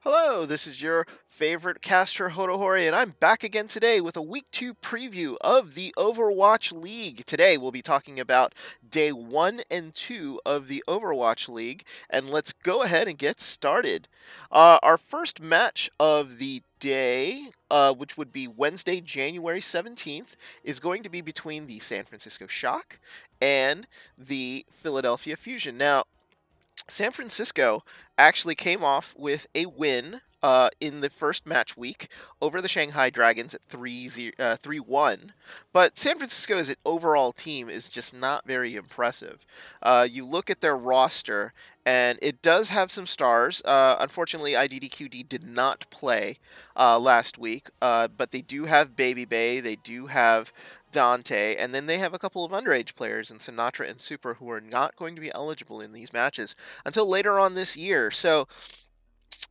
Hello, this is your favorite caster Hodohori, and I'm back again today with a Week 2 preview of the Overwatch League. Today we'll be talking about Day 1 and 2 of the Overwatch League, and let's go ahead and get started. Our first match of the day, which would be Wednesday, January 17th, is going to be between the San Francisco Shock and the Philadelphia Fusion. Now, San Francisco actually came off with a win in the first match week over the Shanghai Dragons at 3-1. But San Francisco as an overall team is just not very impressive. You look at their roster, and it does have some stars. Unfortunately, IDDQD did not play last week, but they do have Baby Bay. They do have Dante, and then they have a couple of underage players in Sinatra and Super who are not going to be eligible in these matches until later on this year. So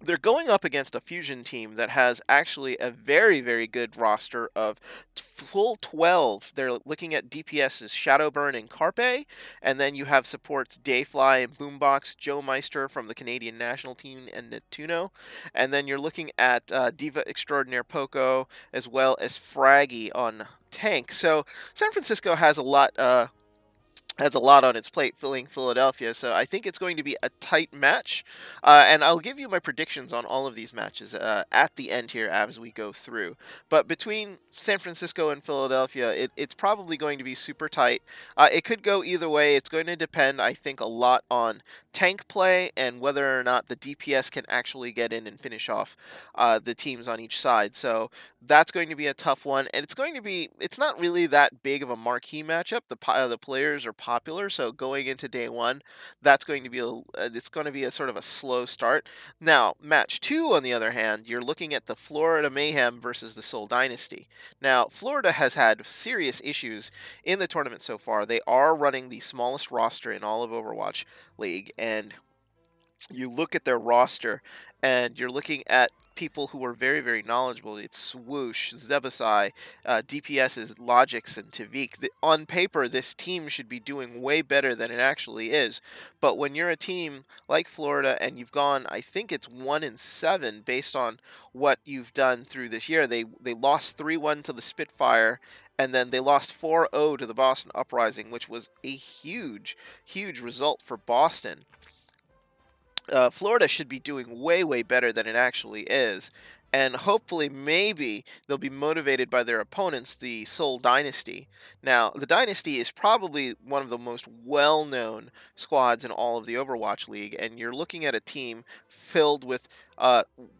they're going up against a Fusion team that has actually a very, very good roster of full 12. They're looking at DPS's Shadowburn and Carpe, and then you have supports Dayfly and Boombox, Joe Meister from the Canadian national team, and Netuno. And then you're looking at Diva Extraordinaire Poco, as well as Fraggy on tank. So San Francisco has a lot on its plate filling Philadelphia, so I think it's going to be a tight match. And I'll give you my predictions on all of these matches at the end here as we go through. But between San Francisco and Philadelphia, it's probably going to be super tight. It could go either way. It's going to depend, I think, a lot on tank play and whether or not the DPS can actually get in and finish off the teams on each side. So that's going to be a tough one, and it's not really that big of a marquee matchup. The players are popular, so going into day one, that's going to be it's going to be a sort of a slow start. Now, match two, on the other hand, you're looking at the Florida Mayhem versus the Seoul Dynasty. Now, Florida has had serious issues in the tournament so far. They are running the smallest roster in all of Overwatch League, and you look at their roster and you're looking at people who are very, very knowledgeable. It's Swoosh, Zebasai, DPS's Logix, and Tavik. On paper, this team should be doing way better than it actually is. But when you're a team like Florida and you've gone, I think it's 1-7 based on what you've done through this year. They lost 3-1 to the Spitfire, and then they lost 4-0 to the Boston Uprising, which was a huge, huge result for Boston. Florida should be doing way, way better than it actually is. And hopefully, maybe they'll be motivated by their opponents, the Seoul Dynasty. Now, the Dynasty is probably one of the most well known squads in all of the Overwatch League, and you're looking at a team filled with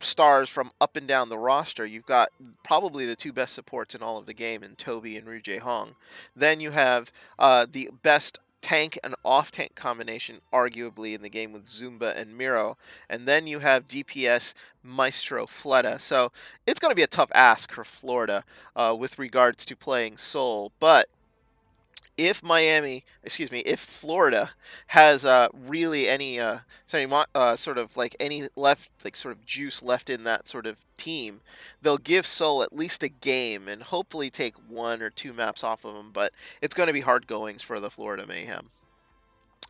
stars from up and down the roster. You've got probably the two best supports in all of the game in Toby and Ru Jae Hong. Then you have the best tank and off tank combination, arguably, in the game with Zumba and Miro. And then you have DPS Maestro Fleta. So it's going to be a tough ask for Florida with regards to playing Seoul. But if Florida has really any sort of like any left, like sort of juice left in that sort of team, they'll give Seoul at least a game and hopefully take one or two maps off of them. But it's going to be hard goings for the Florida Mayhem.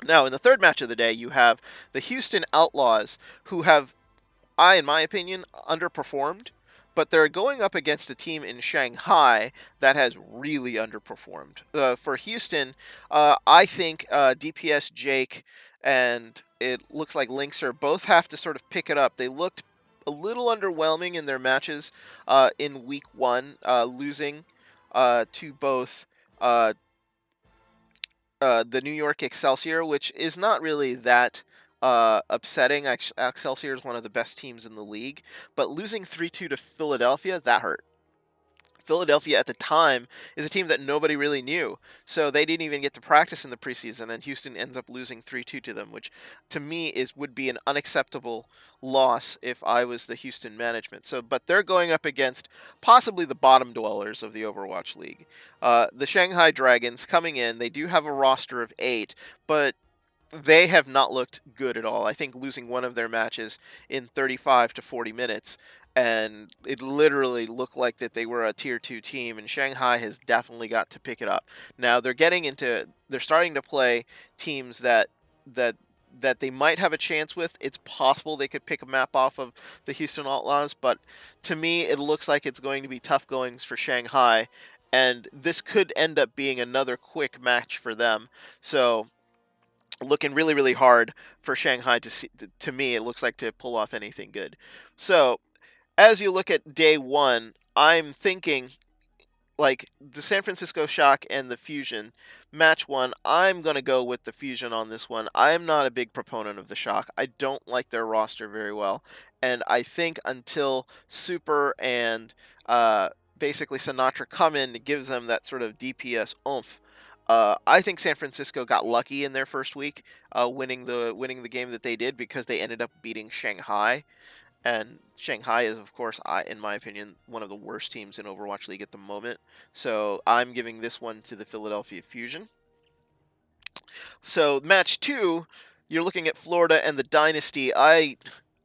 Now, in the third match of the day, you have the Houston Outlaws, who have, in my opinion, underperformed, but they're going up against a team in Shanghai that has really underperformed. For Houston, I think DPS Jake and it looks like Linkser both have to sort of pick it up. They looked a little underwhelming in their matches in week one, losing to both the New York Excelsior, which is not really that upsetting. Excelsior is one of the best teams in the league, but losing 3-2 to Philadelphia, that hurt. Philadelphia at the time is a team that nobody really knew, so they didn't even get to practice in the preseason, and Houston ends up losing 3-2 to them, which to me would be an unacceptable loss if I was the Houston management. So, but they're going up against possibly the bottom dwellers of the Overwatch League, the Shanghai Dragons coming in. They do have a roster of 8, but they have not looked good at all. I think losing one of their matches in 35 to 40 minutes, and it literally looked like that they were a tier 2 team, and Shanghai has definitely got to pick it up. Now they're starting to play teams that that they might have a chance with. It's possible they could pick a map off of the Houston Outlaws, but to me, it looks like it's going to be tough goings for Shanghai, and this could end up being another quick match for them. So, looking really, really hard for Shanghai to see. To me, it looks like to pull off anything good. So, as you look at day one, I'm thinking like the San Francisco Shock and the Fusion match one, I'm going to go with the Fusion on this one. I am not a big proponent of the Shock. I don't like their roster very well. And I think until Super and basically Sinatra come in, it gives them that sort of DPS oomph. I think San Francisco got lucky in their first week, winning the game that they did because they ended up beating Shanghai. And Shanghai is, of course, in my opinion, one of the worst teams in Overwatch League at the moment. So I'm giving this one to the Philadelphia Fusion. So match two, you're looking at Florida and the Dynasty. I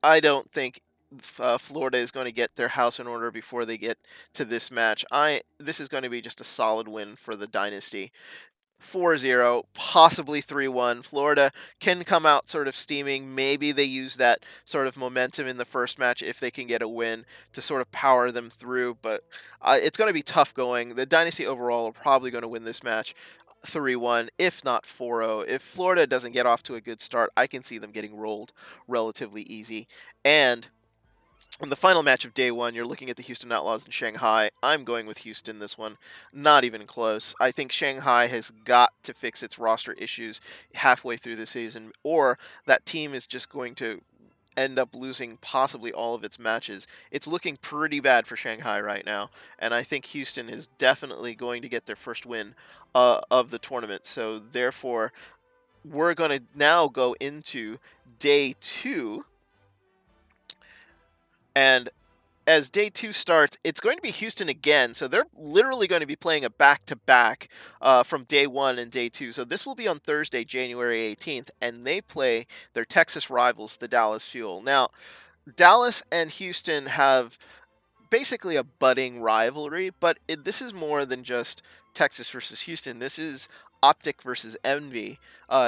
don't think Florida is going to get their house in order before they get to this match. This is going to be just a solid win for the Dynasty. 4-0, possibly 3-1. Florida can come out sort of steaming. Maybe they use that sort of momentum in the first match if they can get a win to sort of power them through. But it's going to be tough going. The Dynasty overall are probably going to win this match 3-1, if not 4-0. If Florida doesn't get off to a good start, I can see them getting rolled relatively easy. And in the final match of day one, you're looking at the Houston Outlaws and Shanghai. I'm going with Houston this one. Not even close. I think Shanghai has got to fix its roster issues halfway through the season, or that team is just going to end up losing possibly all of its matches. It's looking pretty bad for Shanghai right now, and I think Houston is definitely going to get their first win of the tournament. So therefore, we're going to now go into day two, and as day two starts, it's going to be Houston again. So they're literally going to be playing a back-to-back from day one and day two. So this will be on Thursday, January 18th, and they play their Texas rivals, the Dallas Fuel. Now, Dallas and Houston have basically a budding rivalry, but this is more than just Texas versus Houston. This is Optic versus Envy,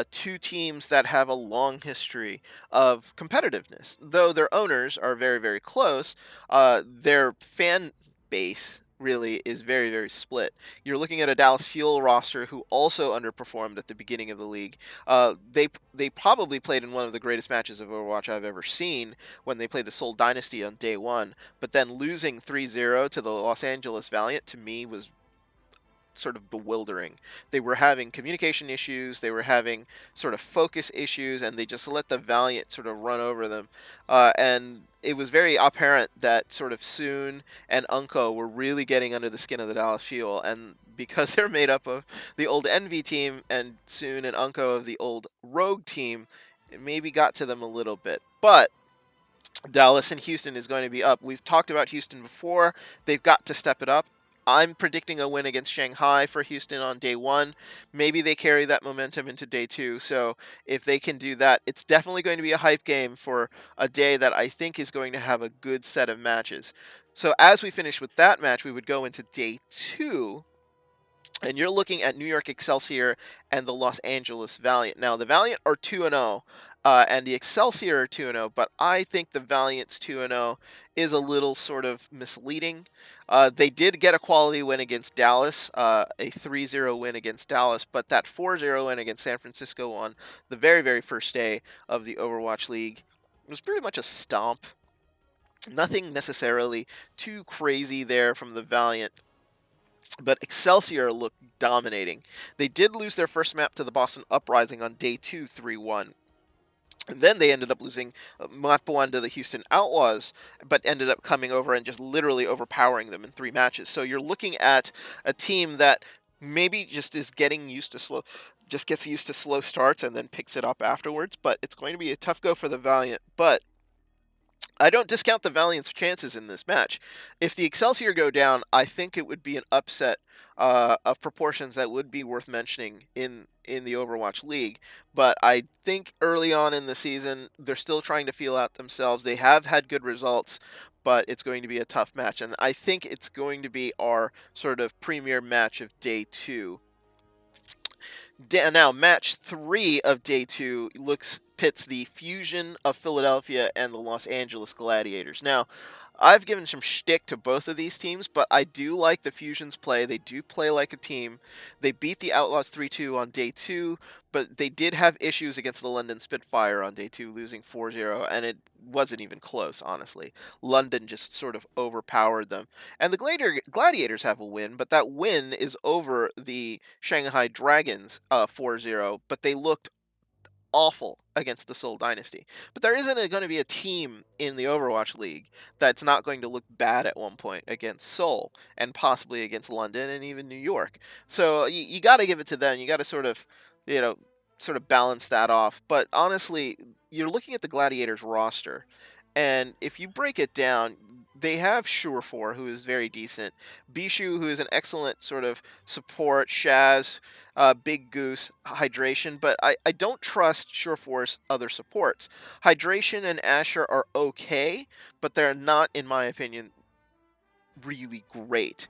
two teams that have a long history of competitiveness. Though their owners are very, very close, their fan base really is very, very split. You're looking at a Dallas Fuel roster who also underperformed at the beginning of the league. They probably played in one of the greatest matches of Overwatch I've ever seen when they played the Seoul Dynasty on day one, but then losing 3-0 to the Los Angeles Valiant to me was sort of bewildering. They were having communication issues, they were having sort of focus issues, and they just let the Valiant sort of run over them. And it was very apparent that sort of Soon and Unko were really getting under the skin of the Dallas Fuel, and because they're made up of the old Envy team and Soon and Unko of the old Rogue team, it maybe got to them a little bit. But Dallas and Houston is going to be up. We've talked about Houston before. They've got to step it up. I'm predicting a win against Shanghai for Houston on day one. Maybe they carry that momentum into day two. So if they can do that, it's definitely going to be a hype game for a day that I think is going to have a good set of matches. So as we finish with that match, we would go into day two, and you're looking at New York Excelsior and the Los Angeles Valiant. Now, the Valiant are 2-0, and the Excelsior are 2-0, but I think the Valiant's 2-0 is a little sort of misleading. They did get a quality win against Dallas, a 3-0 win against Dallas, but that 4-0 win against San Francisco on the very, very first day of the Overwatch League was pretty much a stomp. Nothing necessarily too crazy there from the Valiant, but Excelsior looked dominating. They did lose their first map to the Boston Uprising on day 2, 3-1. And then they ended up losing map 1 to the Houston Outlaws, but ended up coming over and just literally overpowering them in 3 matches. So you're looking at a team that maybe just is getting used to just gets used to slow starts and then picks it up afterwards. But it's going to be a tough go for the Valiant. But I don't discount the Valiant's chances in this match. If the Excelsior go down, I think it would be an upset of proportions that would be worth mentioning in the Overwatch League. But I think early on in the season, they're still trying to feel out themselves. They have had good results, but it's going to be a tough match. And I think it's going to be our sort of premier match of day two. Now, match 3 of day 2 pits the Fusion of Philadelphia and the Los Angeles Gladiators. Now, I've given some shtick to both of these teams, but I do like the Fusion's play. They do play like a team. They beat the Outlaws 3-2 on day 2, but they did have issues against the London Spitfire on day 2, losing 4-0, and it wasn't even close, honestly. London just sort of overpowered them. And the Gladiators have a win, but that win is over the Shanghai Dragons 4-0, but they looked awful against the Seoul Dynasty. But there isn't going to be a team in the Overwatch League that's not going to look bad at one point against Seoul and possibly against London and even New York. So you got to give it to them. You got to you know, sort of balance that off. But honestly, you're looking at the Gladiators roster, and if you break it down, they have Surefour, who is very decent. Bishu, who is an excellent sort of support. Shaz, Big Goose, Hydration, but I don't trust Surefour's other supports. Hydration and Asher are okay, but they're not, in my opinion, really great.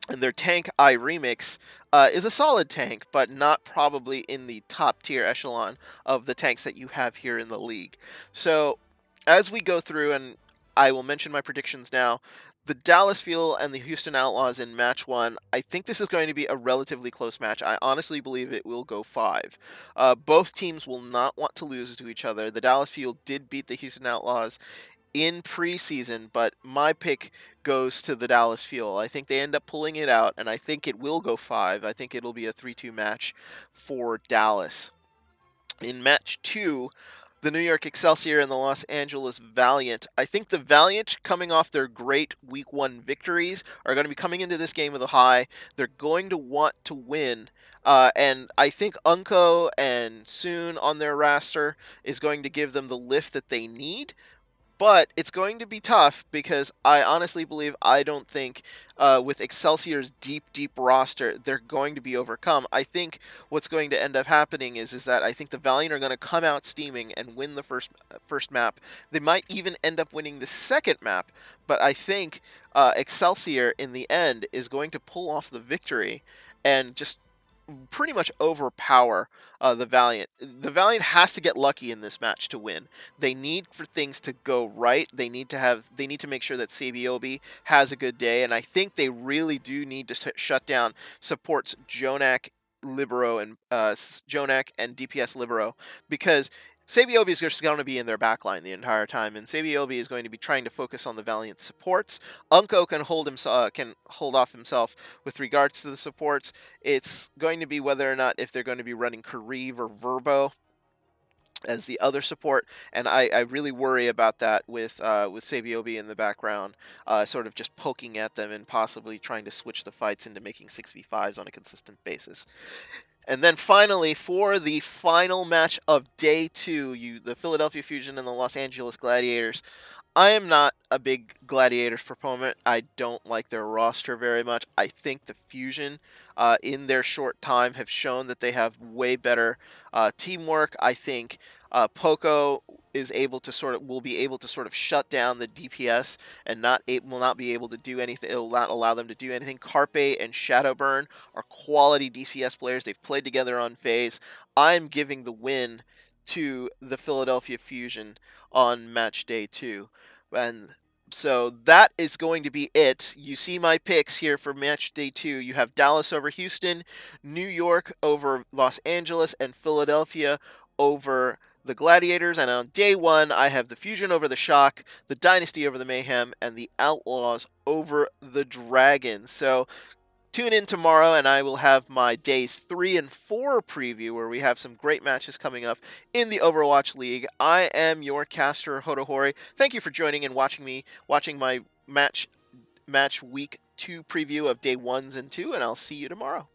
And their tank Remix is a solid tank, but not probably in the top tier echelon of the tanks that you have here in the league. So as we go through, and I will mention my predictions now, the Dallas Fuel and the Houston Outlaws in match 1, I think this is going to be a relatively close match. I honestly believe it will go 5. Both teams will not want to lose to each other. The Dallas Fuel did beat the Houston Outlaws in preseason, but my pick goes to the Dallas Fuel. I think they end up pulling it out, and I think it will go 5. I think it'll be a 3-2 match for Dallas. In match 2, the New York Excelsior and the Los Angeles Valiant. I think the Valiant, coming off their great Week 1 victories, are going to be coming into this game with a high. They're going to want to win. And I think Unko and Soon on their roster is going to give them the lift that they need. But it's going to be tough because I honestly believe I don't think with Excelsior's deep roster, they're going to be overcome. I think what's going to end up happening is that I think the Valiant are going to come out steaming and win the first map. They might even end up winning the second map, but I think Excelsior in the end is going to pull off the victory and just pretty much overpower the Valiant. The Valiant has to get lucky in this match to win. They need for things to go right. They need to make sure that Sabiobi has a good day, and I think they really do need to shut down supports Jonak, Libero, and Jonak and DPS Libero, because Sabiobi is just going to be in their backline the entire time, and Sabiobi is going to be trying to focus on the Valiant supports. Unko can hold off himself with regards to the supports. It's going to be whether or not if they're going to be running Kariv or Verbo as the other support, and I really worry about that with Sabiobi in the background, sort of just poking at them and possibly trying to switch the fights into making 6v5s on a consistent basis. And then finally, for the final match of day 2, the Philadelphia Fusion and the Los Angeles Gladiators. I am not a big Gladiators proponent. I don't like their roster very much. I think the Fusion, in their short time, have shown that they have way better teamwork. I think Poco will be able to sort of shut down the DPS and will not be able to do anything. It will not allow them to do anything. Carpe and Shadowburn are quality DPS players. They've played together on phase. I'm giving the win to the Philadelphia Fusion on match day 2. And so that is going to be it. You see my picks here for match day 2. You have Dallas over Houston, New York over Los Angeles, and Philadelphia over the Gladiators. And on day 1, I have the Fusion over the Shock, the Dynasty over the Mayhem, and the Outlaws over the Dragons. So tune in tomorrow, and I will have my days 3 and 4 preview, where we have some great matches coming up in the Overwatch League. I am your caster, Hotohori. Thank you for joining and watching my match week 2 preview of day 1s and 2, and I'll see you tomorrow.